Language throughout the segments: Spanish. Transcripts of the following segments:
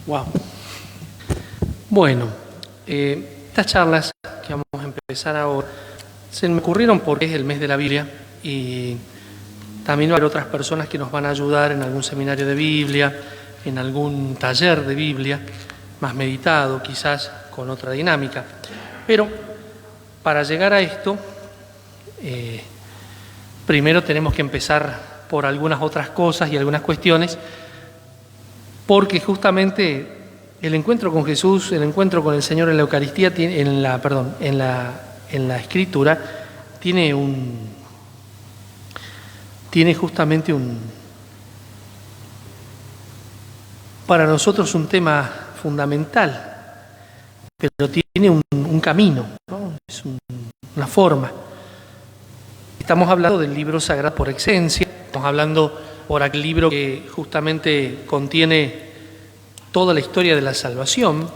Wow. Bueno, estas charlas que vamos a empezar ahora se me ocurrieron porque es el mes de la Biblia y también va a haber otras personas que nos van a ayudar en algún seminario de Biblia, en algún taller de Biblia, más meditado, quizás con otra dinámica. Pero para llegar a esto, primero tenemos que empezar por algunas otras cosas y algunas cuestiones, porque justamente el encuentro con Jesús, el encuentro con el Señor en la Eucaristía, en la Escritura, tiene justamente para nosotros un tema fundamental, pero tiene un camino, ¿no? Es una forma. Estamos hablando del libro sagrado por excelencia, estamos hablando por aquel libro que justamente contiene toda la historia de la salvación.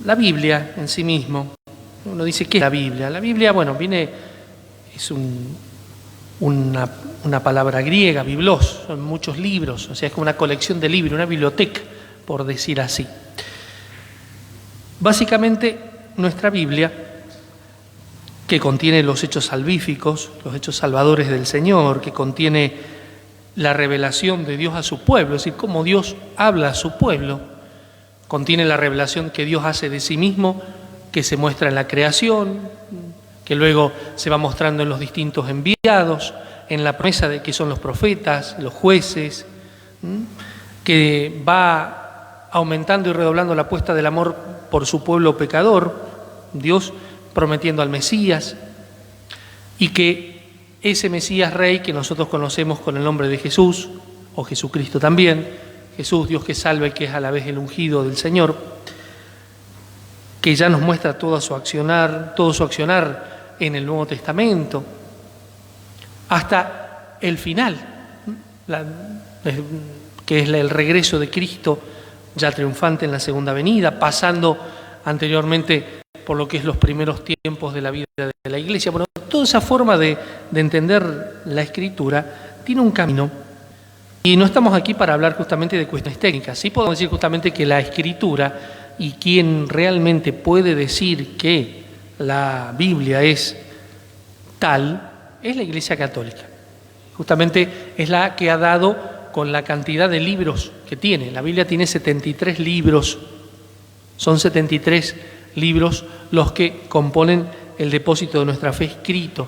La Biblia en sí mismo, uno dice, ¿qué es la Biblia? La Biblia, bueno, es una palabra griega, biblos, son muchos libros, o sea, es como una colección de libros, una biblioteca, por decir así. Básicamente, nuestra Biblia, que contiene los hechos salvíficos, los hechos salvadores del Señor, que contiene la revelación de Dios a su pueblo, es decir, cómo Dios habla a su pueblo, contiene la revelación que Dios hace de sí mismo, que se muestra en la creación, que luego se va mostrando en los distintos enviados, en la promesa de que son los profetas, los jueces, que va aumentando y redoblando la apuesta del amor por su pueblo pecador, Dios prometiendo al Mesías, y que ese Mesías Rey que nosotros conocemos con el nombre de Jesús, o Jesucristo también, Jesús, Dios que salva y que es a la vez el ungido del Señor, que ya nos muestra todo su accionar en el Nuevo Testamento, hasta el final, que es el regreso de Cristo ya triunfante en la segunda venida, pasando anteriormente por lo que es los primeros tiempos de la vida de la Iglesia. Bueno, toda esa forma de entender la Escritura tiene un camino, y no estamos aquí para hablar justamente de cuestiones técnicas. Sí podemos decir justamente que la Escritura, y quien realmente puede decir que la Biblia es tal, es la Iglesia Católica. Justamente es la que ha dado con la cantidad de libros que tiene. La Biblia tiene 73 libros, son 73 libros los que componen el depósito de nuestra fe escrito.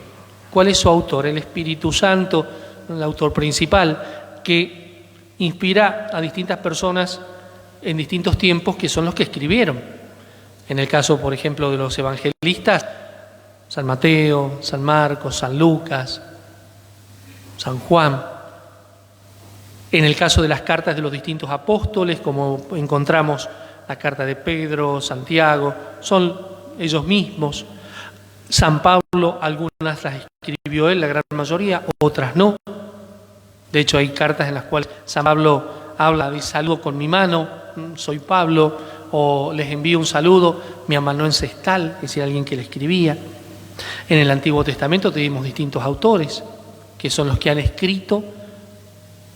¿Cuál es su autor? El Espíritu Santo, el autor principal, que inspira a distintas personas en distintos tiempos, que son los que escribieron. En el caso, por ejemplo, de los evangelistas, San Mateo, San Marcos, San Lucas, San Juan. En el caso de las cartas de los distintos apóstoles, como encontramos la carta de Pedro, Santiago, son ellos mismos. San Pablo, algunas las escribió él, la gran mayoría, otras no. De hecho, hay cartas en las cuales San Pablo habla de saludo con mi mano, soy Pablo, o les envío un saludo, mi amanuense es tal, es decir, alguien que le escribía. En el Antiguo Testamento tenemos distintos autores, que son los que han escrito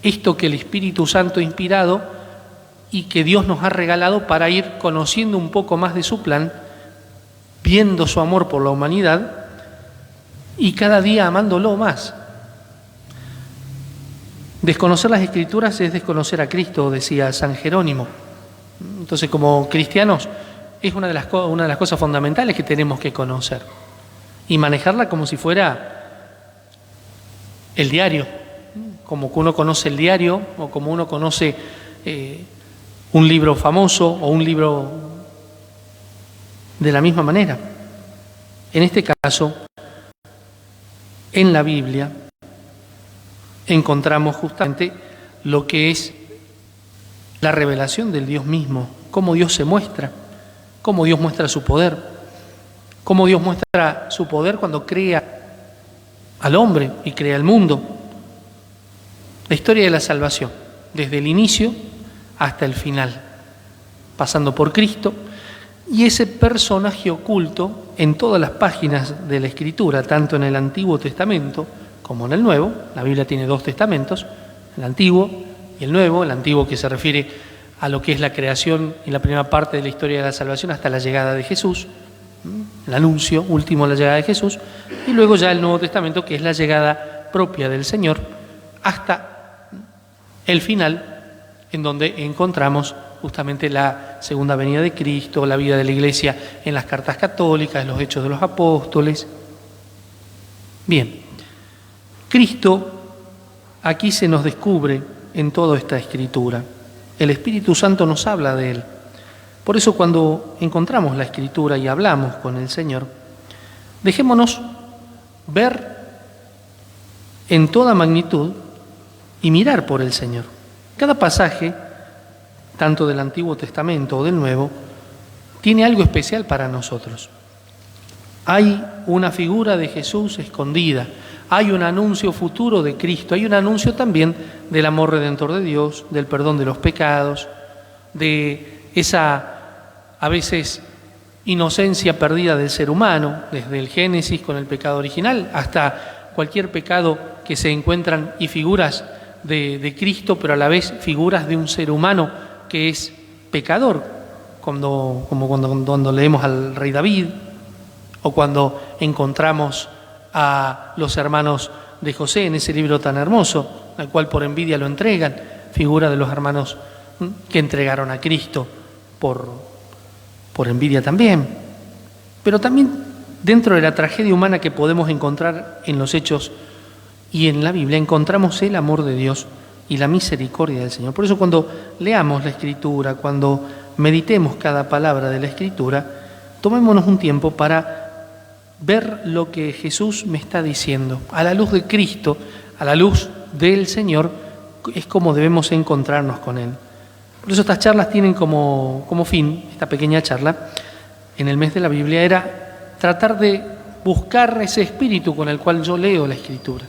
esto que el Espíritu Santo ha inspirado y que Dios nos ha regalado para ir conociendo un poco más de su plan, viendo su amor por la humanidad y cada día amándolo más. Desconocer las Escrituras es desconocer a Cristo, decía San Jerónimo. Entonces, como cristianos, es una de las cosas fundamentales que tenemos que conocer y manejarla como si fuera el diario, como que uno conoce el diario o como uno conoce un libro famoso o un libro de la misma manera. En este caso, en la Biblia, encontramos justamente lo que es la revelación del Dios mismo, cómo Dios se muestra, cómo Dios muestra su poder, cómo Dios muestra su poder cuando crea al hombre y crea el mundo. La historia de la salvación, desde el inicio hasta el final, pasando por Cristo, y ese personaje oculto en todas las páginas de la Escritura, tanto en el Antiguo Testamento como en el Nuevo. La Biblia tiene 2 testamentos, el Antiguo y el Nuevo, el Antiguo que se refiere a lo que es la creación y la primera parte de la historia de la salvación hasta la llegada de Jesús, el anuncio último de la llegada de Jesús, y luego ya el Nuevo Testamento, que es la llegada propia del Señor, hasta el final, en donde encontramos justamente la segunda venida de Cristo, la vida de la Iglesia en las cartas católicas, en los Hechos de los Apóstoles. Bien, Cristo aquí se nos descubre en toda esta Escritura. El Espíritu Santo nos habla de Él. Por eso cuando encontramos la Escritura y hablamos con el Señor, dejémonos ver en toda magnitud y mirar por el Señor. Cada pasaje, tanto del Antiguo Testamento o del Nuevo, tiene algo especial para nosotros. Hay una figura de Jesús escondida, hay un anuncio futuro de Cristo, hay un anuncio también del amor redentor de Dios, del perdón de los pecados, de esa a veces inocencia perdida del ser humano, desde el Génesis con el pecado original hasta cualquier pecado que se encuentran y figuras de Cristo, pero a la vez figuras de un ser humano que es pecador, como cuando leemos al rey David, o cuando encontramos a los hermanos de José en ese libro tan hermoso, al cual por envidia lo entregan, figura de los hermanos que entregaron a Cristo por envidia también. Pero también dentro de la tragedia humana que podemos encontrar en los Hechos y en la Biblia, encontramos el amor de Dios y la misericordia del Señor. Por eso cuando leamos la Escritura, cuando meditemos cada palabra de la Escritura, tomémonos un tiempo para ver lo que Jesús me está diciendo. A la luz de Cristo, a la luz del Señor, es como debemos encontrarnos con Él. Por eso estas charlas tienen como fin, esta pequeña charla, en el mes de la Biblia, era tratar de buscar ese espíritu con el cual yo leo la Escritura.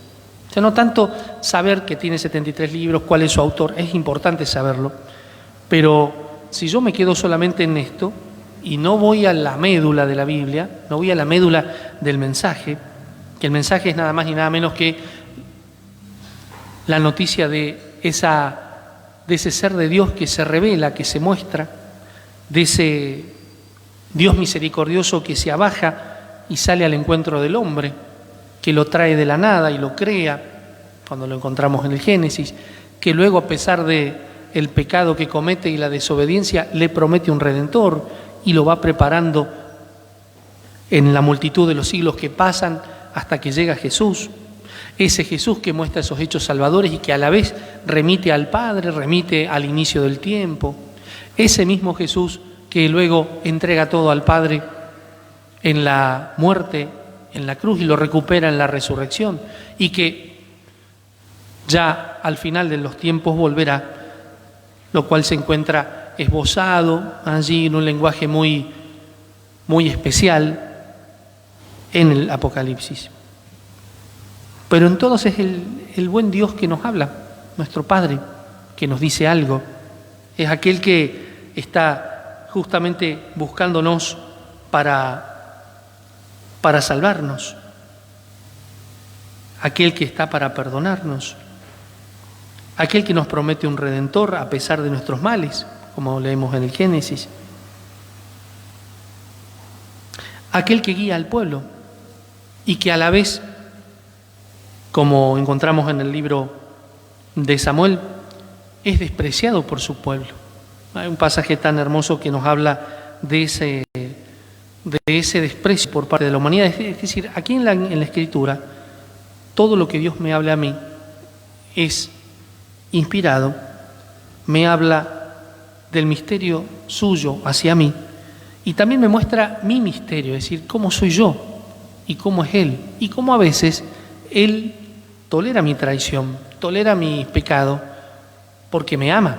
O sea, no tanto saber que tiene 73 libros, cuál es su autor, es importante saberlo, pero si yo me quedo solamente en esto y no voy a la médula de la Biblia, no voy a la médula del mensaje, que el mensaje es nada más y nada menos que la noticia de ese ser de Dios que se revela, que se muestra, de ese Dios misericordioso que se abaja y sale al encuentro del hombre, que lo trae de la nada y lo crea, cuando lo encontramos en el Génesis, que luego a pesar de el pecado que comete y la desobediencia, le promete un Redentor y lo va preparando en la multitud de los siglos que pasan hasta que llega Jesús. Ese Jesús que muestra esos hechos salvadores y que a la vez remite al Padre, remite al inicio del tiempo. Ese mismo Jesús que luego entrega todo al Padre en la muerte, en la cruz, y lo recupera en la resurrección, y que ya al final de los tiempos volverá, lo cual se encuentra esbozado allí en un lenguaje muy, muy especial en el Apocalipsis. Pero en todos es el buen Dios que nos habla, nuestro Padre, que nos dice algo. Es aquel que está justamente buscándonos para salvarnos, aquel que está para perdonarnos, aquel que nos promete un Redentor a pesar de nuestros males, como leemos en el Génesis, aquel que guía al pueblo y que a la vez, como encontramos en el libro de Samuel, es despreciado por su pueblo. Hay un pasaje tan hermoso que nos habla de ese desprecio por parte de la humanidad. Es decir, aquí en la Escritura, todo lo que Dios me habla a mí es inspirado, me habla del misterio suyo hacia mí y también me muestra mi misterio, es decir, cómo soy yo y cómo es Él, y cómo a veces Él tolera mi traición, tolera mi pecado, porque me ama.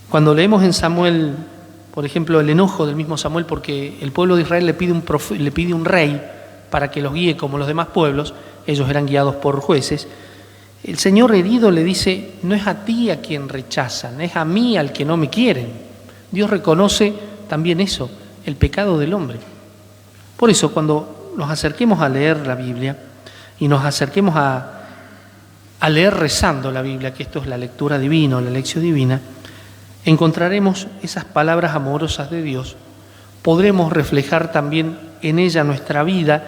Cuando leemos en Samuel, por ejemplo, el enojo del mismo Samuel porque el pueblo de Israel le pide un rey para que los guíe como los demás pueblos, ellos eran guiados por jueces, el Señor herido le dice, no es a ti a quien rechazan, es a mí al que no me quieren. Dios reconoce también eso, el pecado del hombre. Por eso, cuando nos acerquemos a leer la Biblia y nos acerquemos a leer rezando la Biblia, que esto es la lectura divina o la lección divina, encontraremos esas palabras amorosas de Dios. Podremos reflejar también en ella nuestra vida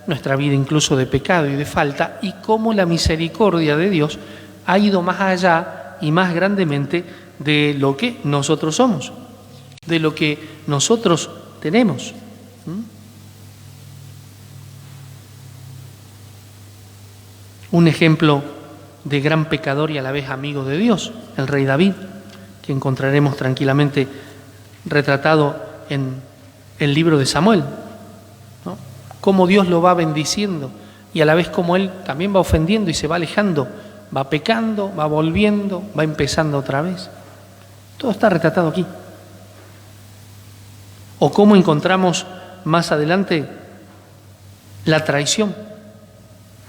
incluso de pecado y de falta, y cómo la misericordia de Dios ha ido más allá y más grandemente de lo que nosotros somos, de lo que nosotros tenemos. Un ejemplo de gran pecador y a la vez amigo de Dios, el rey David, que encontraremos tranquilamente retratado en el libro de Samuel, ¿no? Cómo Dios lo va bendiciendo y a la vez cómo él también va ofendiendo y se va alejando, va pecando, va volviendo, va empezando otra vez. Todo está retratado aquí. O cómo encontramos más adelante la traición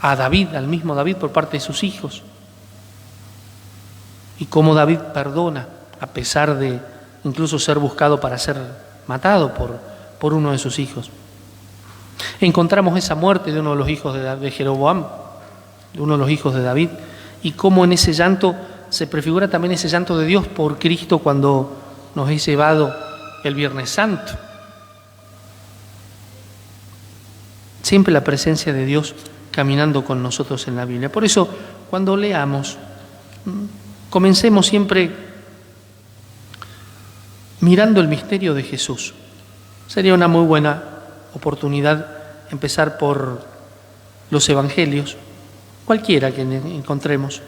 a David, al mismo David, por parte de sus hijos. Y cómo David perdona, a pesar de incluso ser buscado para ser matado por uno de sus hijos. Encontramos esa muerte de uno de los hijos de Jeroboam, de uno de los hijos de David, y cómo en ese llanto se prefigura también ese llanto de Dios por Cristo cuando nos es llevado el Viernes Santo. Siempre la presencia de Dios caminando con nosotros en la Biblia. Por eso, cuando leamos, comencemos siempre mirando el misterio de Jesús. Sería una muy buena oportunidad empezar por los evangelios, cualquiera que encontremos,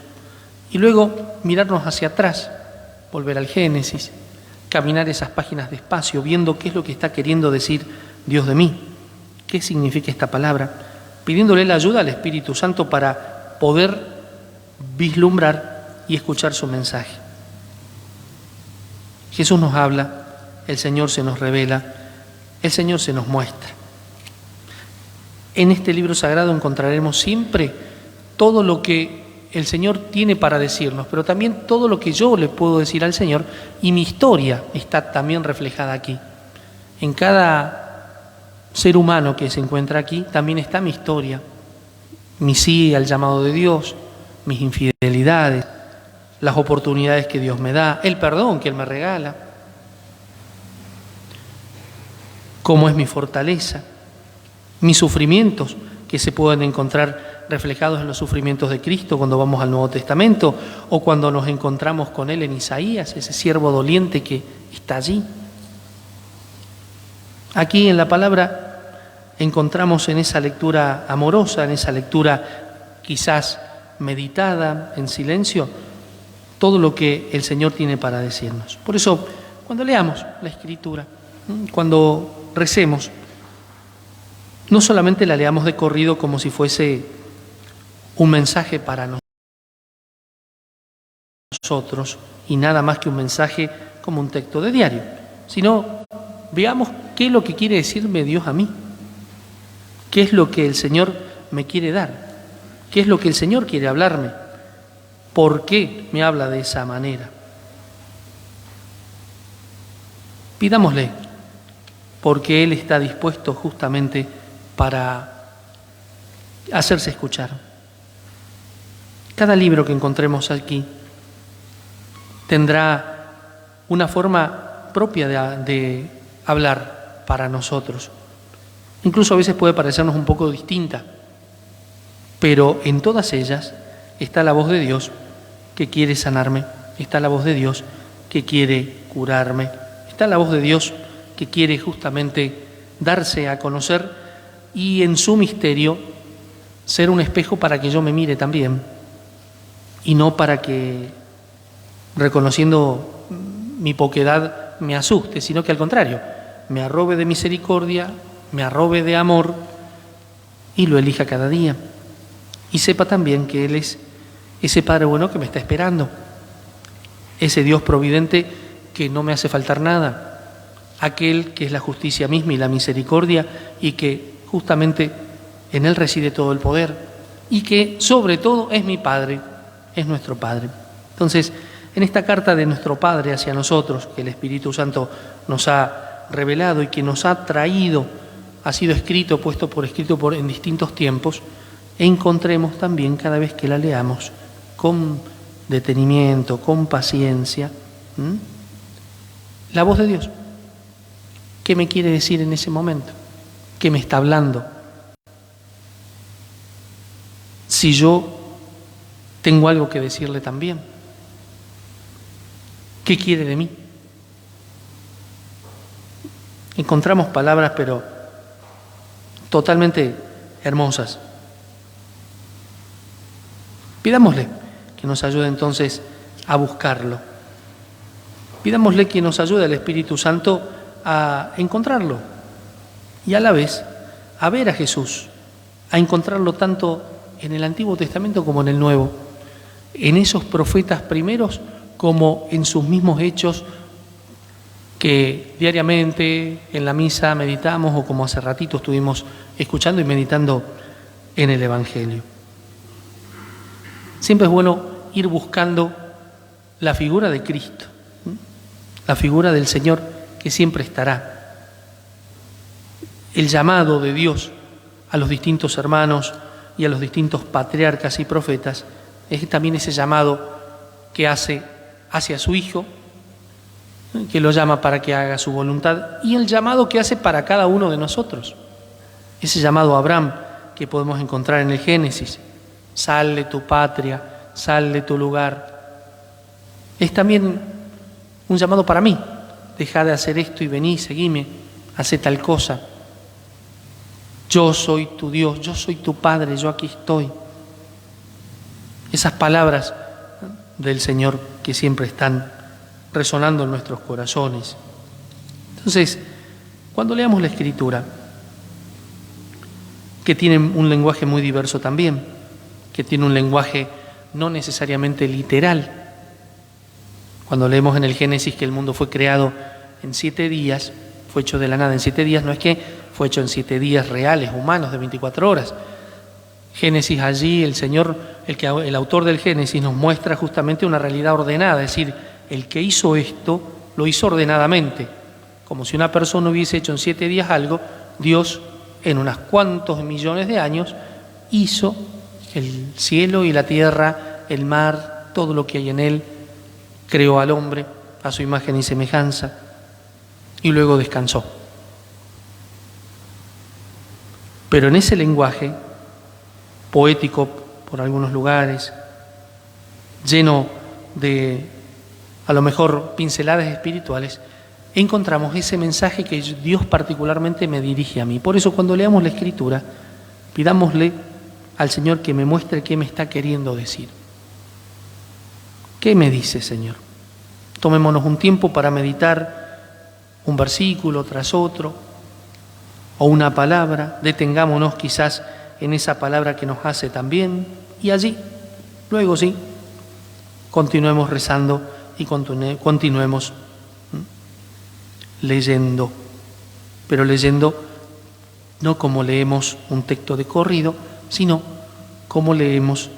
y luego mirarnos hacia atrás, volver al Génesis, caminar esas páginas despacio, viendo qué es lo que está queriendo decir Dios de mí, qué significa esta palabra, pidiéndole la ayuda al Espíritu Santo para poder vislumbrar y escuchar su mensaje. Jesús nos habla, el Señor se nos revela, el Señor se nos muestra. En este libro sagrado encontraremos siempre todo lo que el Señor tiene para decirnos, pero también todo lo que yo le puedo decir al Señor, y mi historia está también reflejada aquí. En cada ser humano que se encuentra aquí también está mi historia, mi sí al llamado de Dios, mis infidelidades, las oportunidades que Dios me da, el perdón que Él me regala, cómo es mi fortaleza, mis sufrimientos que se pueden encontrar reflejados en los sufrimientos de Cristo cuando vamos al Nuevo Testamento o cuando nos encontramos con Él en Isaías, ese siervo doliente que está allí. Aquí en la palabra encontramos en esa lectura amorosa, en esa lectura quizás meditada, en silencio, todo lo que el Señor tiene para decirnos. Por eso, cuando leamos la Escritura, cuando recemos, no solamente la leamos de corrido como si fuese un mensaje para nosotros y nada más que un mensaje como un texto de diario, sino veamos qué es lo que quiere decirme Dios a mí, qué es lo que el Señor me quiere dar, qué es lo que el Señor quiere hablarme, por qué me habla de esa manera. Pidámosle, porque Él está dispuesto justamente para hacerse escuchar. Cada libro que encontremos aquí tendrá una forma propia de hablar para nosotros. Incluso a veces puede parecernos un poco distinta, pero en todas ellas está la voz de Dios que quiere sanarme, está la voz de Dios que quiere curarme, está la voz de Dios que quiere justamente darse a conocer y en su misterio ser un espejo para que yo me mire también y no para que, reconociendo mi poquedad, me asuste, sino que al contrario, me arrobe de misericordia, me arrobe de amor y lo elija cada día. Y sepa también que Él es ese Padre bueno que me está esperando, ese Dios providente que no me hace faltar nada, aquel que es la justicia misma y la misericordia y que justamente en Él reside todo el poder y que sobre todo es mi Padre, es nuestro Padre. Entonces, en esta carta de nuestro Padre hacia nosotros, que el Espíritu Santo nos ha revelado y que nos ha traído, ha sido escrito, puesto por escrito en distintos tiempos, encontremos también cada vez que la leamos con detenimiento, con paciencia, la voz de Dios. ¿Qué me quiere decir en ese momento? ¿Qué me está hablando? Si yo tengo algo que decirle también. ¿Qué quiere de mí? Encontramos palabras, pero totalmente hermosas. Pidámosle que nos ayude entonces a buscarlo. Pidámosle que nos ayude al Espíritu Santo a encontrarlo y a la vez a ver a Jesús, a encontrarlo tanto en el Antiguo Testamento como en el Nuevo, en esos profetas primeros como en sus mismos hechos que diariamente en la misa meditamos o como hace ratito estuvimos escuchando y meditando en el Evangelio. Siempre es bueno ir buscando la figura de Cristo, la figura del Señor que siempre estará. El llamado de Dios a los distintos hermanos y a los distintos patriarcas y profetas es también ese llamado que hace hacia su Hijo, que lo llama para que haga su voluntad, y el llamado que hace para cada uno de nosotros. Ese llamado a Abraham que podemos encontrar en el Génesis: sal de tu patria, sal de tu lugar. Es también un llamado para mí: deja de hacer esto y vení, seguime, hacé tal cosa. Yo soy tu Dios, yo soy tu Padre, yo aquí estoy. Esas palabras del Señor que siempre están resonando en nuestros corazones. Entonces, cuando leamos la Escritura, que tiene un lenguaje muy diverso también, que tiene un lenguaje no necesariamente literal. Cuando leemos en el Génesis que el mundo fue creado en 7 días, fue hecho de la nada en 7 días, no es que fue hecho en 7 días reales, humanos, de 24 horas. Génesis, allí el Señor, el autor del Génesis nos muestra justamente una realidad ordenada, es decir, el que hizo esto lo hizo ordenadamente, como si una persona hubiese hecho en 7 días algo. Dios en unos cuantos millones de años hizo el cielo y la tierra, el mar, todo lo que hay en él, creó al hombre a su imagen y semejanza y luego descansó. Pero en ese lenguaje poético por algunos lugares, lleno de a lo mejor pinceladas espirituales, encontramos ese mensaje que Dios particularmente me dirige a mí. Por eso cuando leamos la Escritura, pidámosle al Señor que me muestre qué me está queriendo decir. ¿Qué me dice, Señor? Tomémonos un tiempo para meditar un versículo tras otro o una palabra, detengámonos quizás en esa palabra que nos hace tan bien y allí, luego sí, continuemos rezando y continuemos leyendo, pero leyendo no como leemos un texto de corrido, sino como leemos,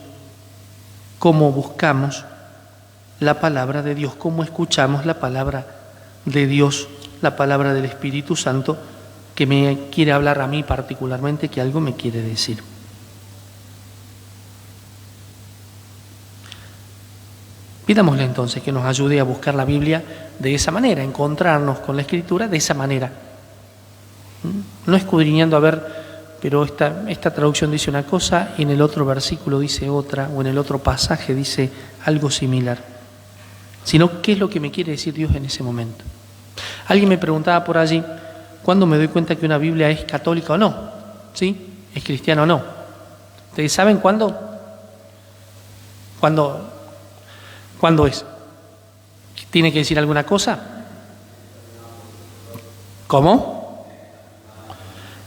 cómo buscamos la palabra de Dios, cómo escuchamos la palabra de Dios, la palabra del Espíritu Santo, que me quiere hablar a mí particularmente, que algo me quiere decir. Pidámosle entonces que nos ayude a buscar la Biblia de esa manera, a encontrarnos con la Escritura de esa manera. No escudriñando a ver, pero esta traducción dice una cosa, y en el otro versículo dice otra, o en el otro pasaje dice algo similar. Sino, ¿qué es lo que me quiere decir Dios en ese momento? Alguien me preguntaba por allí, ¿cuándo me doy cuenta que una Biblia es católica o no? ¿Sí? ¿Es cristiana o no? ¿Ustedes saben cuándo? ¿Cuándo es? ¿Tiene que decir alguna cosa? ¿Cómo?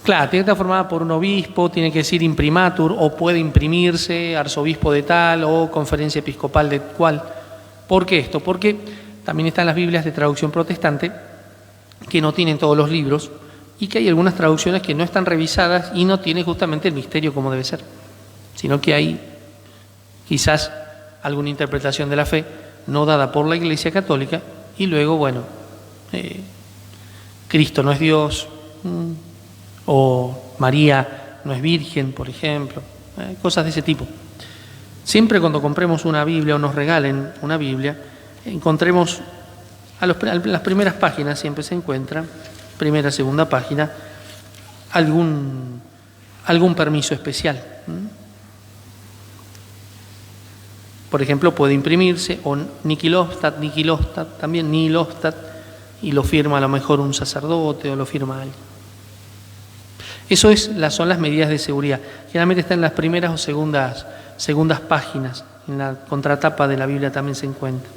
Claro, tiene que estar formada por un obispo, tiene que decir imprimatur, o puede imprimirse arzobispo de tal o conferencia episcopal de cual. ¿Por qué esto? Porque también están las Biblias de traducción protestante que no tienen todos los libros y que hay algunas traducciones que no están revisadas y no tienen justamente el misterio como debe ser, sino que hay quizás alguna interpretación de la fe no dada por la Iglesia Católica y luego, bueno, Cristo no es Dios, o María no es virgen, por ejemplo, cosas de ese tipo. Siempre cuando compremos una Biblia o nos regalen una Biblia, encontremos a las primeras páginas siempre se encuentra, primera, segunda página, algún permiso especial. Por ejemplo, puede imprimirse o Niquilostat, también Nihilostat, y lo firma a lo mejor un sacerdote o lo firma alguien. Eso son las medidas de seguridad. Generalmente están en las primeras o segundas páginas. En la contratapa de la Biblia también se encuentra.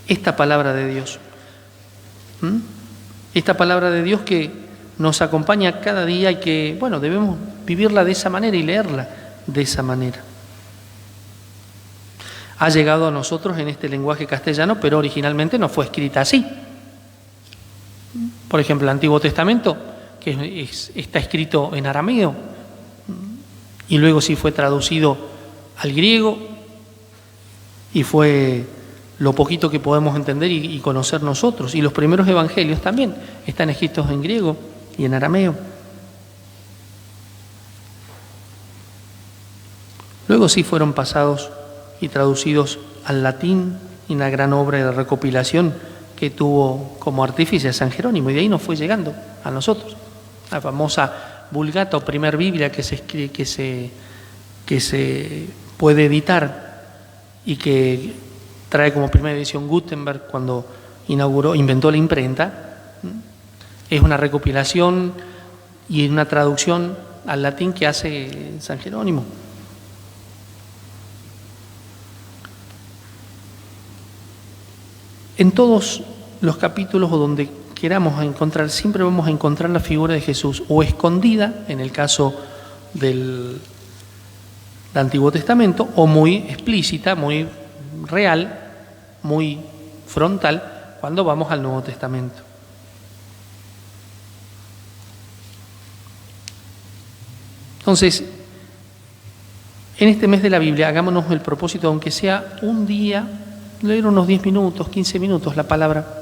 Esta palabra de Dios. Esta palabra de Dios que nos acompaña cada día y que, bueno, debemos vivirla de esa manera y leerla de esa manera. Ha llegado a nosotros en este lenguaje castellano, pero originalmente no fue escrita así. Por ejemplo, el Antiguo Testamento, que está escrito en arameo, y luego sí fue traducido al griego, y fue lo poquito que podemos entender y conocer nosotros. Y los primeros evangelios también están escritos en griego y en arameo. Luego sí fueron pasados y traducidos al latín y una gran obra de recopilación que tuvo como artífice San Jerónimo, y de ahí nos fue llegando a nosotros. La famosa Vulgata o primer Biblia que se puede editar y que trae como primera edición Gutenberg cuando inventó la imprenta. Es una recopilación y una traducción al latín que hace San Jerónimo. En todos los capítulos o donde queramos encontrar, siempre vamos a encontrar la figura de Jesús o escondida, en el caso del Antiguo Testamento, o muy explícita, muy real, muy frontal, cuando vamos al Nuevo Testamento. Entonces, en este mes de la Biblia, hagámonos el propósito, aunque sea un día, leer unos 10 minutos, 15 minutos la palabra,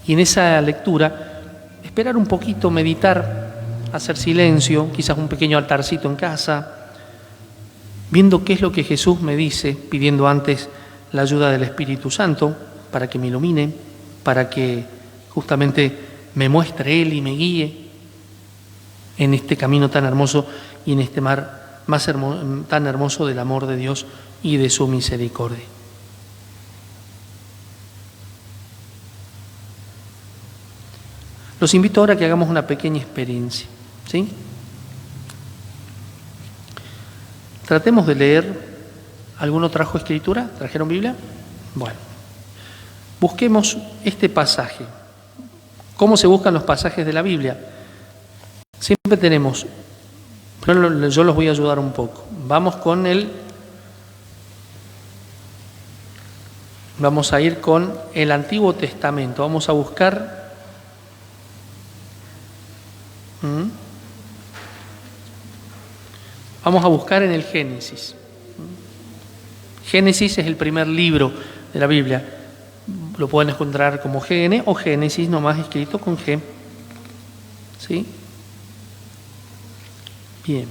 y en esa lectura esperar un poquito, meditar, hacer silencio, quizás un pequeño altarcito en casa, viendo qué es lo que Jesús me dice, pidiendo antes la ayuda del Espíritu Santo para que me ilumine, para que justamente me muestre Él y me guíe en este camino tan hermoso y en este mar tan hermoso del amor de Dios y de su misericordia. Los invito ahora a que hagamos una pequeña experiencia, ¿sí? Tratemos de leer. ¿Alguno trajo escritura? ¿Trajeron Biblia? Bueno, busquemos este pasaje. ¿Cómo se buscan los pasajes de la Biblia? Siempre tenemos, pero yo los voy a ayudar un poco. Vamos a ir con el Antiguo Testamento. Vamos a buscar en el Génesis. Génesis es el primer libro de la Biblia. Lo pueden encontrar como GN o Génesis, nomás escrito con G. ¿Sí? Bien.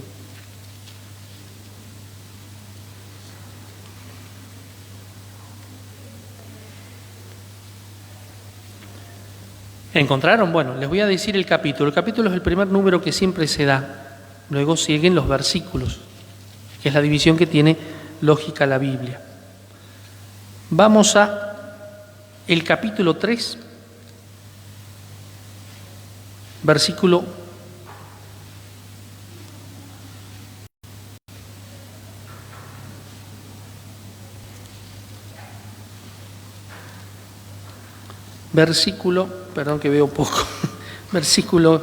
¿Encontraron? Bueno, les voy a decir el capítulo. El capítulo es el primer número que siempre se da. Luego siguen los versículos, que es la división que tiene lógica la Biblia. Vamos a el capítulo 3, versículo 1. Perdón que veo poco, versículo,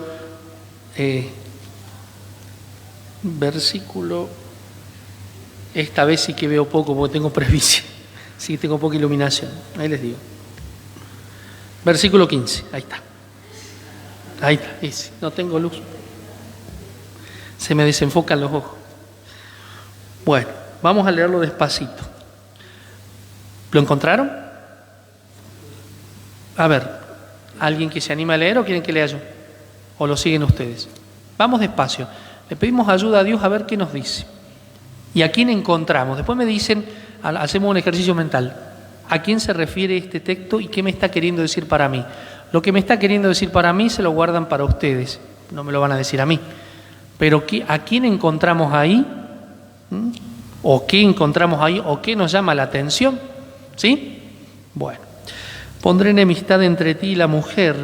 esta vez sí que veo poco porque tengo presbicia, sí tengo poca iluminación, ahí les digo. Versículo 15, ahí está, ese, no tengo luz, se me desenfocan los ojos. Bueno, vamos a leerlo despacito. ¿Lo encontraron? A ver, ¿alguien que se anima a leer o quieren que lea yo? ¿O lo siguen ustedes? Vamos despacio. Le pedimos ayuda a Dios a ver qué nos dice. ¿Y a quién encontramos? Después me dicen, hacemos un ejercicio mental. ¿A quién se refiere este texto y qué me está queriendo decir para mí? Lo que me está queriendo decir para mí se lo guardan para ustedes, no me lo van a decir a mí. Pero ¿a quién encontramos ahí? ¿O qué encontramos ahí? ¿O qué nos llama la atención? ¿Sí? Bueno, pondré enemistad entre ti y la mujer,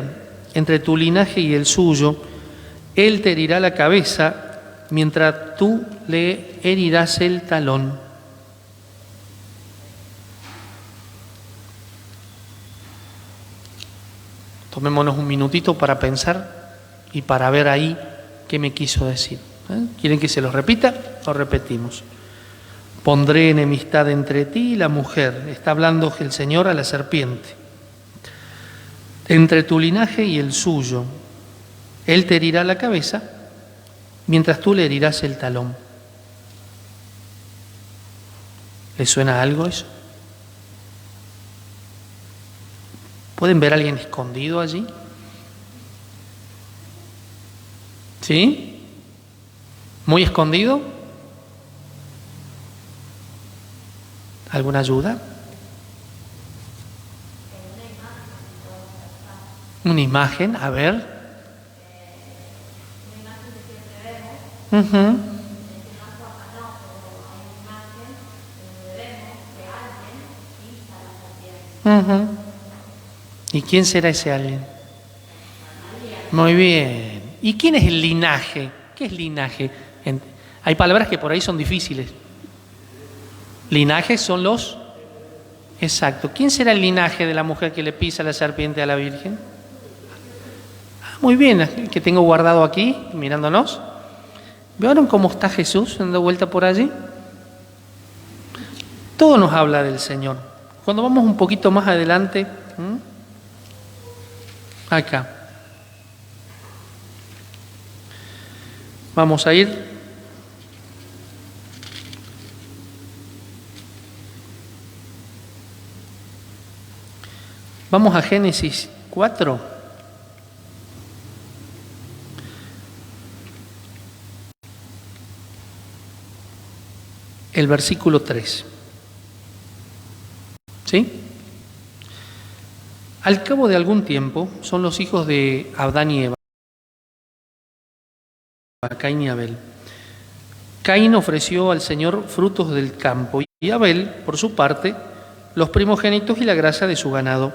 entre tu linaje y el suyo. Él te herirá la cabeza, mientras tú le herirás el talón. Tomémonos un minutito para pensar y para ver ahí qué me quiso decir. ¿Quieren que se los repita? Lo repetimos. Pondré enemistad entre ti y la mujer. Está hablando el Señor a la serpiente. Entre tu linaje y el suyo. Él te herirá la cabeza, mientras tú le herirás el talón. ¿Le suena algo eso? ¿Pueden ver a alguien escondido allí? ¿Sí? ¿Muy escondido? ¿Alguna ayuda? Una imagen, a ver. Uh-huh. Uh-huh. ¿Y quién será ese alguien? Muy bien. ¿Y quién es el linaje? ¿Qué es linaje? Hay palabras que por ahí son difíciles. Linajes son los... Exacto. ¿Quién será el linaje de la mujer que le pisa la serpiente a la Virgen? Muy bien, el que tengo guardado aquí, mirándonos. ¿Vieron cómo está Jesús dando vuelta por allí? Todo nos habla del Señor. Cuando vamos un poquito más adelante, acá, vamos a ir vamos a Génesis 4. El versículo 3. ¿Sí? Al cabo de algún tiempo, son los hijos de Adán y Eva, Caín y Abel. Caín ofreció al Señor frutos del campo y Abel, por su parte, los primogénitos y la grasa de su ganado.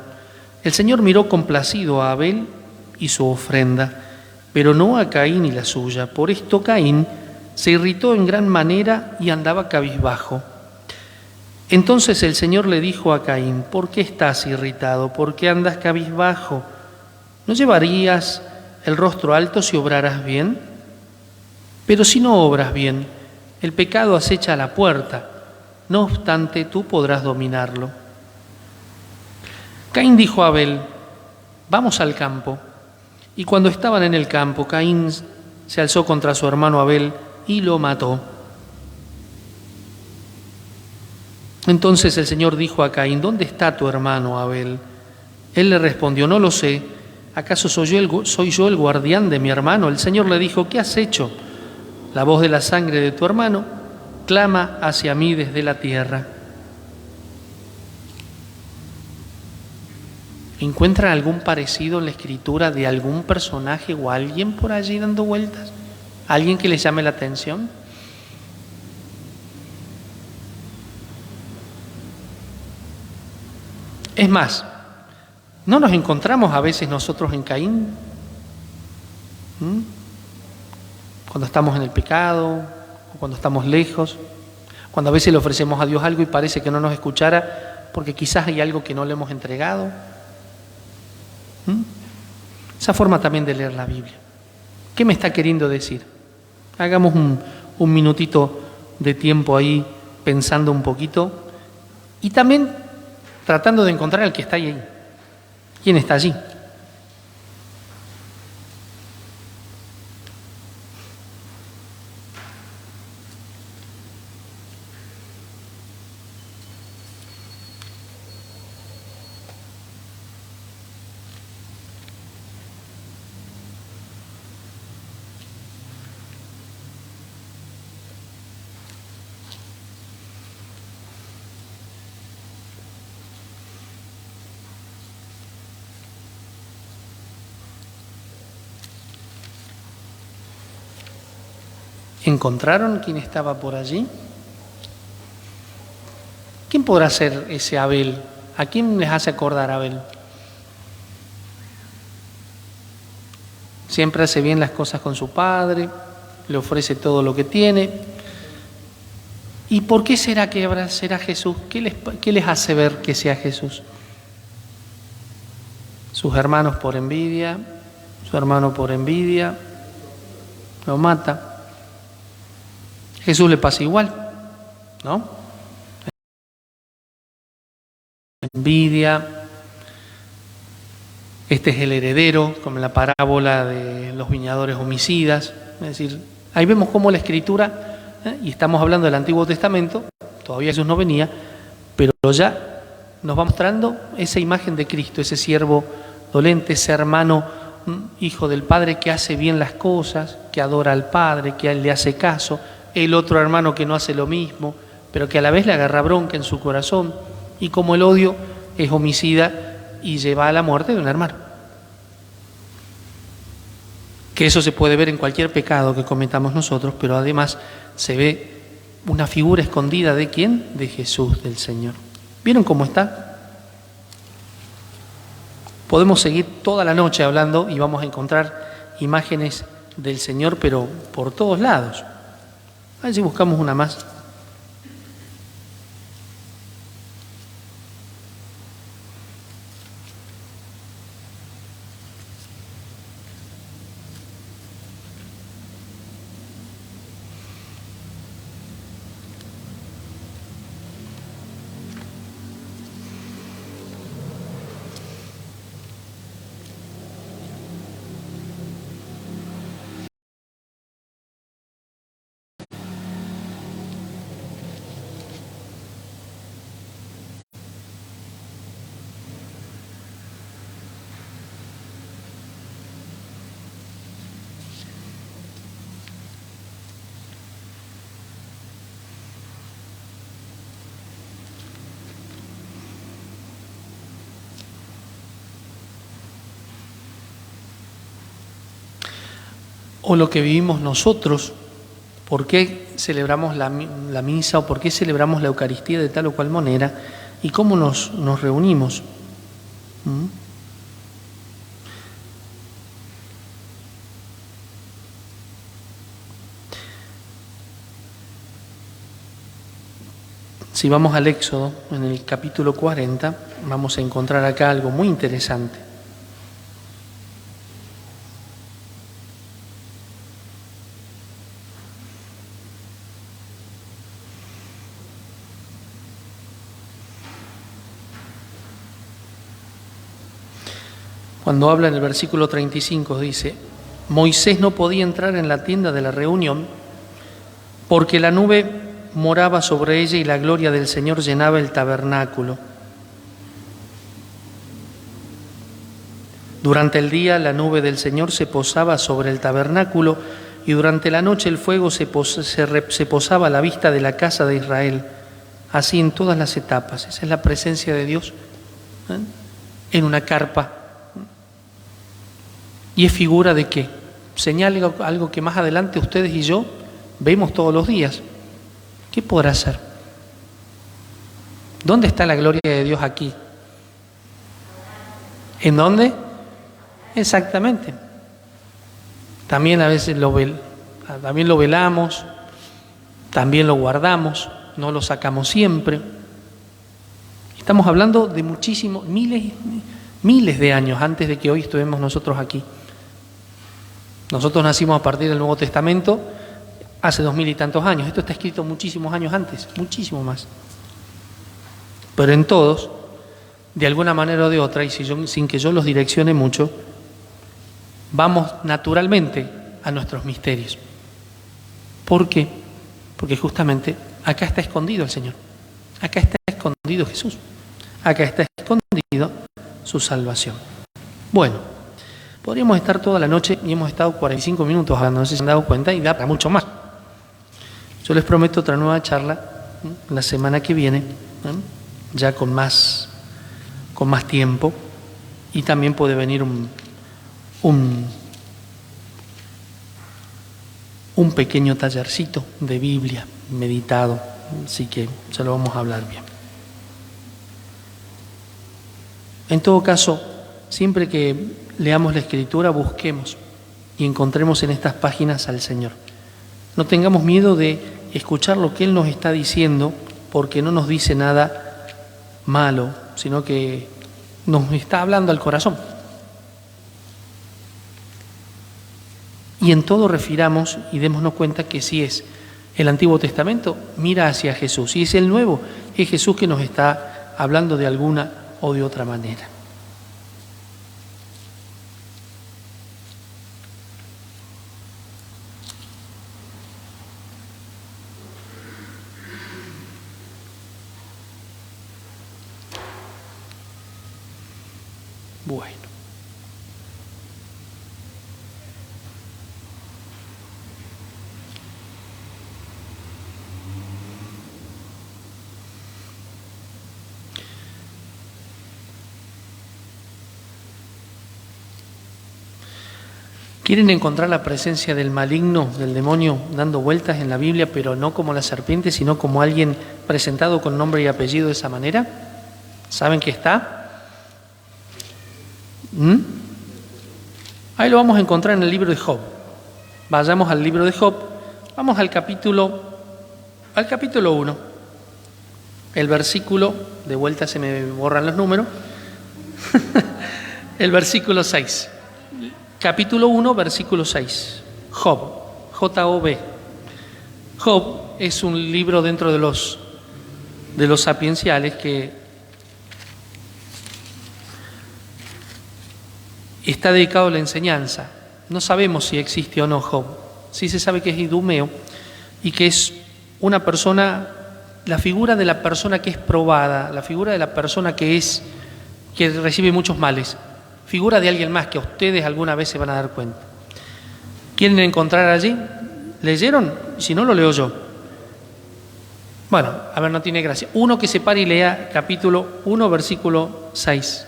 El Señor miró complacido a Abel y su ofrenda, pero no a Caín y la suya. Por esto Caín se irritó en gran manera y andaba cabizbajo. Entonces el Señor le dijo a Caín: ¿por qué estás irritado? ¿Por qué andas cabizbajo? ¿No llevarías el rostro alto si obraras bien? Pero si no obras bien, el pecado acecha a la puerta. No obstante, tú podrás dominarlo. Caín dijo a Abel: vamos al campo. Y cuando estaban en el campo, Caín se alzó contra su hermano Abel y lo mató. Entonces el Señor dijo a Caín: ¿dónde está tu hermano Abel? Él le respondió: no lo sé. ¿Acaso soy yo el guardián de mi hermano? El Señor le dijo: ¿qué has hecho? La voz de la sangre de tu hermano clama hacia mí desde la tierra. ¿Encuentran algún parecido en la escritura de algún personaje o alguien por allí dando vueltas? ¿Alguien que les llame la atención? Es más, ¿no nos encontramos a veces nosotros en Caín? Cuando estamos en el pecado, o cuando estamos lejos, cuando a veces le ofrecemos a Dios algo y parece que no nos escuchara porque quizás hay algo que no le hemos entregado. Esa forma también de leer la Biblia. ¿Qué me está queriendo decir? Hagamos un minutito de tiempo ahí pensando un poquito y también tratando de encontrar al que está ahí. ¿Quién está allí? ¿Encontraron quién estaba por allí? ¿Quién podrá ser ese Abel? ¿A quién les hace acordar Abel? Siempre hace bien las cosas con su padre, le ofrece todo lo que tiene. ¿Y por qué será que será Jesús? ¿Qué les hace ver que sea Jesús? Sus hermanos por envidia, su hermano por envidia, lo mata. Jesús le pasa igual, ¿no? Envidia. Este es el heredero, como en la parábola de los viñadores homicidas. Es decir, ahí vemos cómo la Escritura, y estamos hablando del Antiguo Testamento, todavía Jesús no venía, pero ya nos va mostrando esa imagen de Cristo, ese siervo dolente, ese hermano, hijo del Padre que hace bien las cosas, que adora al Padre, que a él le hace caso, el otro hermano que no hace lo mismo, pero que a la vez le agarra bronca en su corazón, y como el odio es homicida y lleva a la muerte de un hermano. Que eso se puede ver en cualquier pecado que cometamos nosotros, pero además se ve una figura escondida ¿de quién? De Jesús, del Señor. ¿Vieron cómo está? Podemos seguir toda la noche hablando y vamos a encontrar imágenes del Señor, pero por todos lados. A ver si buscamos una más. O lo que vivimos nosotros, por qué celebramos la misa o por qué celebramos la Eucaristía de tal o cual manera y cómo nos reunimos. Si vamos al Éxodo, en el capítulo 40, vamos a encontrar acá algo muy interesante. Cuando habla en el versículo 35 dice, Moisés no podía entrar en la tienda de la reunión porque la nube moraba sobre ella y la gloria del Señor llenaba el tabernáculo. Durante el día la nube del Señor se posaba sobre el tabernáculo y durante la noche el fuego se posaba a la vista de la casa de Israel, así en todas las etapas. Esa es la presencia de Dios en una carpa. ¿Y es figura de qué? Señala algo que más adelante ustedes y yo vemos todos los días. ¿Qué podrá ser? ¿Dónde está la gloria de Dios aquí? ¿En dónde? Exactamente. También a veces también lo velamos, también lo guardamos, no lo sacamos siempre. Estamos hablando de muchísimos, miles de años antes de que hoy estuvimos nosotros aquí. Nosotros nacimos a partir del Nuevo Testamento hace 2000 y tantos años. Esto está escrito muchísimos años antes, muchísimo más. Pero en todos, de alguna manera o de otra, y sin que yo los direccione mucho, vamos naturalmente a nuestros misterios. ¿Por qué? Porque justamente acá está escondido el Señor. Acá está escondido Jesús. Acá está escondido su salvación. Bueno. Podríamos estar toda la noche y hemos estado 45 minutos hablando, no sé si se han dado cuenta, y da para mucho más. Yo les prometo otra nueva charla la semana que viene, ya con más tiempo, y también puede venir un un pequeño tallercito de Biblia meditado, así que se lo vamos a hablar bien. En todo caso, siempre que leamos la Escritura, busquemos y encontremos en estas páginas al Señor. No tengamos miedo de escuchar lo que Él nos está diciendo, porque no nos dice nada malo, sino que nos está hablando al corazón. Y en todo refiramos y démonos cuenta que si es el Antiguo Testamento, mira hacia Jesús. Y es el Nuevo, es Jesús que nos está hablando de alguna o de otra manera. Bueno. Quieren encontrar la presencia del maligno, del demonio, dando vueltas en la Biblia, pero no como la serpiente, sino como alguien presentado con nombre y apellido de esa manera. ¿Saben que está? Ahí lo vamos a encontrar en el libro de Job. Vayamos al libro de Job. Vamos al capítulo 1. El versículo, de vuelta se me borran los números, el versículo 6. Capítulo 1, versículo 6. Job, J-O-B. Job es un libro dentro de los sapienciales que está dedicado a la enseñanza. No sabemos si existe o no Job. Sí se sabe que es idumeo y que es una persona, la figura de la persona que es probada, la figura de la persona que recibe muchos males. Figura de alguien más que ustedes alguna vez se van a dar cuenta. ¿Quieren encontrar allí? ¿Leyeron? Si no, lo leo yo. Bueno, a ver, no tiene gracia. Uno que se pare y lea capítulo 1, versículo 6.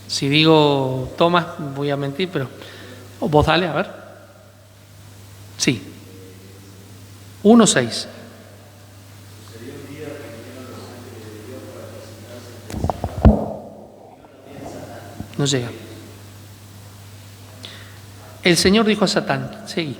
Si digo Tomás, voy a mentir, pero vos dale, a ver. Sí. 1:6. No llega. El Señor dijo a Satán, seguí.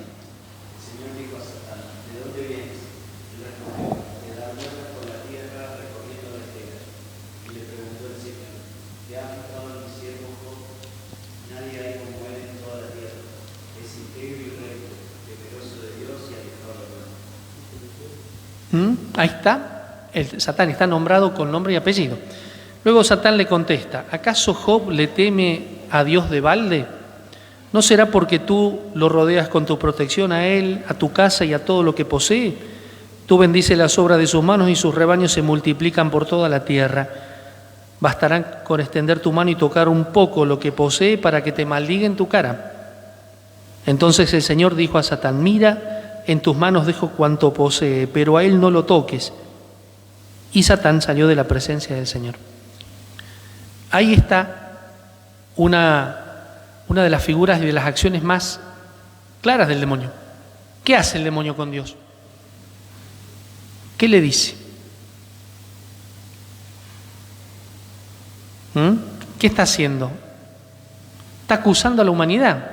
Ahí está, Satán está nombrado con nombre y apellido. Luego Satán le contesta, ¿acaso Job le teme a Dios de balde? ¿No será porque tú lo rodeas con tu protección a él, a tu casa y a todo lo que posee? Tú bendices las obras de sus manos y sus rebaños se multiplican por toda la tierra. Bastarán con extender tu mano y tocar un poco lo que posee para que te maldiga en tu cara. Entonces el Señor dijo a Satán, mira, en tus manos dejo cuanto posee, pero a él no lo toques. Y Satán salió de la presencia del Señor. Ahí está una de las figuras y de las acciones más claras del demonio. ¿Qué hace el demonio con Dios? ¿Qué le dice? ¿Qué está haciendo? Está acusando a la humanidad.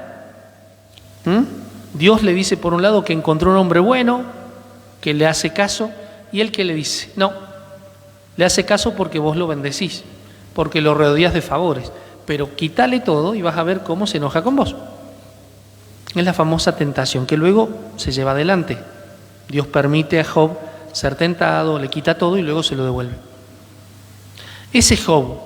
Dios le dice por un lado que encontró un hombre bueno, que le hace caso, y él que le dice, no, le hace caso porque vos lo bendecís, porque lo rodeás de favores, pero quítale todo y vas a ver cómo se enoja con vos. Es la famosa tentación que luego se lleva adelante. Dios permite a Job ser tentado, le quita todo y luego se lo devuelve. Ese Job,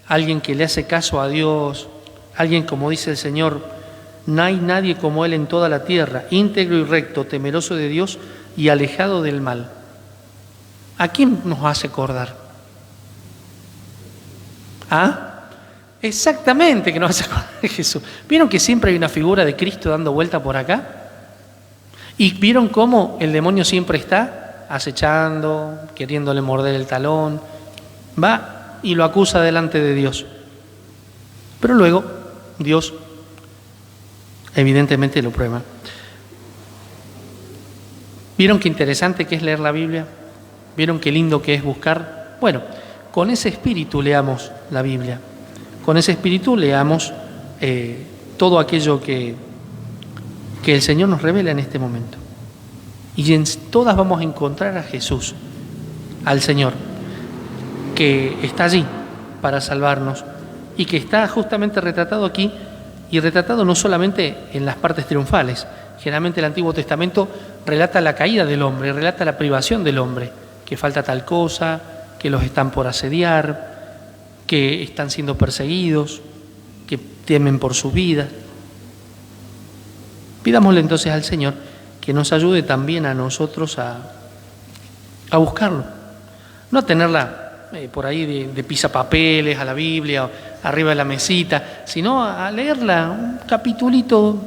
alguien que le hace caso a Dios, alguien como dice el Señor, no hay nadie como él en toda la tierra, íntegro y recto, temeroso de Dios y alejado del mal. ¿A quién nos hace acordar? Exactamente, que nos hace acordar de Jesús. ¿Vieron que siempre hay una figura de Cristo dando vuelta por acá? ¿Y vieron cómo el demonio siempre está acechando, queriéndole morder el talón? Va y lo acusa delante de Dios. Pero luego Dios evidentemente lo prueba. ¿Vieron qué interesante que es leer la Biblia? ¿Vieron qué lindo que es buscar? Bueno, con ese espíritu leamos la Biblia. Con ese espíritu leamos todo aquello que el Señor nos revela en este momento. Y en todas vamos a encontrar a Jesús, al Señor, que está allí para salvarnos y que está justamente retratado aquí, y retratado no solamente en las partes triunfales. Generalmente el Antiguo Testamento relata la caída del hombre, relata la privación del hombre, que falta tal cosa, que los están por asediar, que están siendo perseguidos, que temen por su vida. Pidámosle entonces al Señor que nos ayude también a nosotros a buscarlo, no a tenerla por ahí de pisapapeles a la Biblia, arriba de la mesita, sino a leerla un capitulito,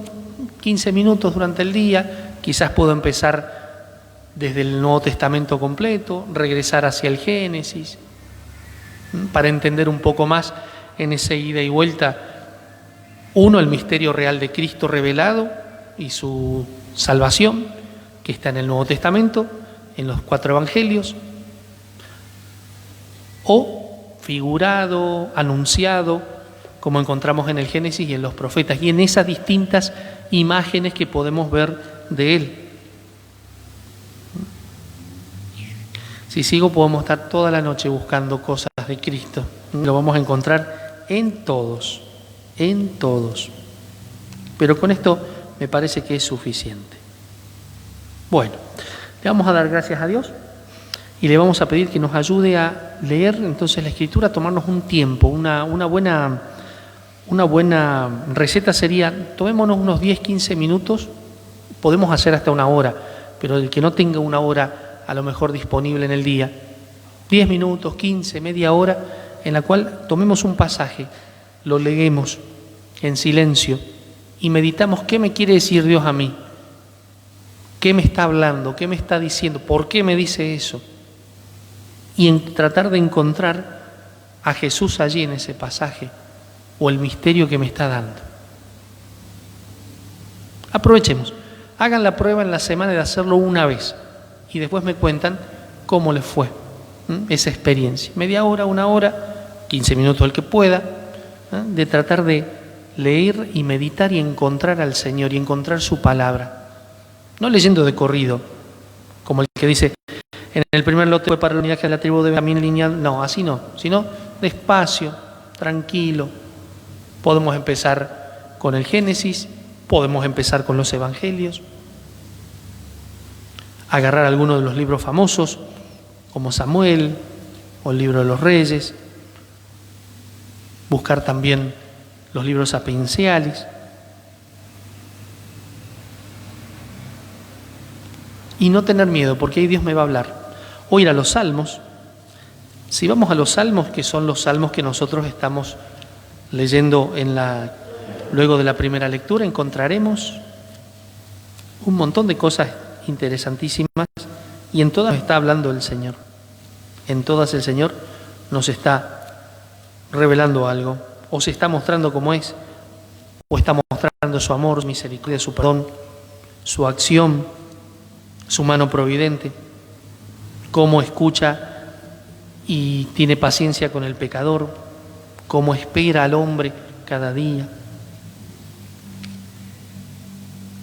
15 minutos durante el día. Quizás puedo empezar desde el Nuevo Testamento completo, regresar hacia el Génesis, para entender un poco más en esa ida y vuelta, uno, el misterio real de Cristo revelado y su salvación, que está en el Nuevo Testamento, en los 4 evangelios, o figurado, anunciado, como encontramos en el Génesis y en los profetas, y en esas distintas imágenes que podemos ver de Él. Si sigo, podemos estar toda la noche buscando cosas de Cristo. Lo vamos a encontrar en todos, en todos. Pero con esto me parece que es suficiente. Bueno, le vamos a dar gracias a Dios y le vamos a pedir que nos ayude a leer entonces la Escritura, a tomarnos un tiempo. Una buena receta sería, tomémonos unos 10-15 minutos, podemos hacer hasta una hora, pero el que no tenga una hora a lo mejor disponible en el día, 10 minutos, 15, media hora, en la cual tomemos un pasaje, lo leemos en silencio y meditamos qué me quiere decir Dios a mí, qué me está hablando, qué me está diciendo, por qué me dice eso, y en tratar de encontrar a Jesús allí en ese pasaje o el misterio que me está dando. Aprovechemos, hagan la prueba en la semana de hacerlo una vez y después me cuentan cómo les fue esa experiencia. Media hora, una hora, 15 minutos el que pueda, de tratar de leer y meditar y encontrar al Señor y encontrar su palabra. No leyendo de corrido, como el que dice, en el primer lote fue para el linaje de la tribu de Benjamín lineal. No, así no, sino despacio, tranquilo. Podemos empezar con el Génesis, podemos empezar con los Evangelios, agarrar algunos de los libros famosos, como Samuel o el libro de los Reyes, buscar también los libros sapienciales, y no tener miedo, porque ahí Dios me va a hablar. O ir a los salmos. Si vamos a los salmos, que son los salmos que nosotros estamos leyendo luego de la primera lectura, encontraremos un montón de cosas interesantísimas, y en todas está hablando el Señor. En todas el Señor nos está revelando algo, o se está mostrando cómo es, o está mostrando su amor, su misericordia, su perdón, su acción, su mano providente, cómo escucha y tiene paciencia con el pecador, cómo espera al hombre cada día.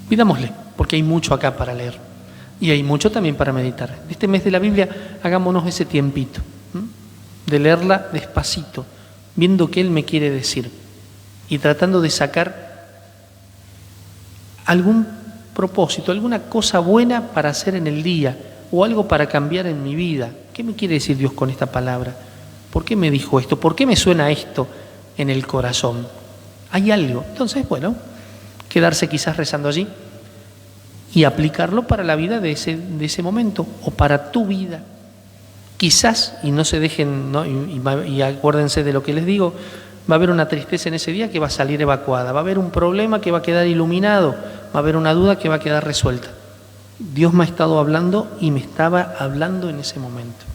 Pidámosle, porque hay mucho acá para leer y hay mucho también para meditar. En este mes de la Biblia hagámonos ese tiempito de leerla despacito, viendo qué Él me quiere decir y tratando de sacar algún propósito, alguna cosa buena para hacer en el día o algo para cambiar en mi vida. ¿Qué me quiere decir Dios con esta palabra? ¿Por qué me dijo esto? ¿Por qué me suena esto en el corazón? Hay algo. Entonces, bueno, quedarse quizás rezando allí y aplicarlo para la vida de ese momento o para tu vida. Quizás, y no se dejen, ¿no? Y acuérdense de lo que les digo, va a haber una tristeza en ese día que va a salir evacuada, va a haber un problema que va a quedar iluminado, va a haber una duda que va a quedar resuelta. Dios me ha estado hablando y me estaba hablando en ese momento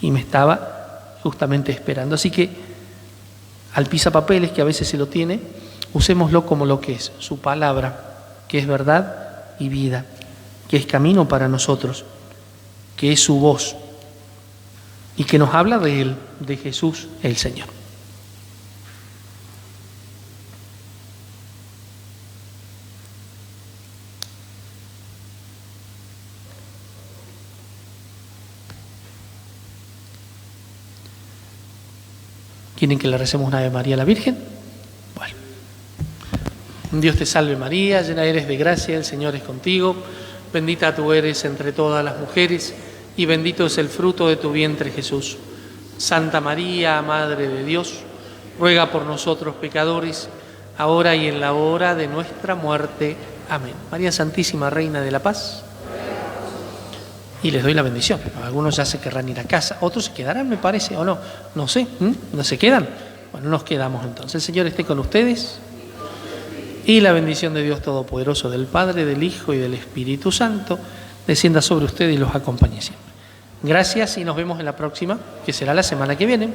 y me estaba justamente esperando. Así que al pisapapeles, que a veces se lo tiene, usémoslo como lo que es, su palabra, que es verdad y vida. que es camino para nosotros, que es su voz y que nos habla de Él, de Jesús el Señor. ¿Quieren que le recemos una Ave María a la Virgen? Bueno. Dios te salve María, llena eres de gracia, el Señor es contigo. Bendita tú eres entre todas las mujeres y bendito es el fruto de tu vientre Jesús. Santa María, Madre de Dios, ruega por nosotros pecadores, ahora y en la hora de nuestra muerte. Amén. María Santísima, Reina de la Paz. Y les doy la bendición. Algunos ya se querrán ir a casa, otros se quedarán, me parece, o no. No sé, ¿no se quedan? Bueno, nos quedamos entonces. El Señor esté con ustedes. Y la bendición de Dios Todopoderoso, del Padre, del Hijo y del Espíritu Santo, descienda sobre ustedes y los acompañe siempre. Gracias y nos vemos en la próxima, que será la semana que viene.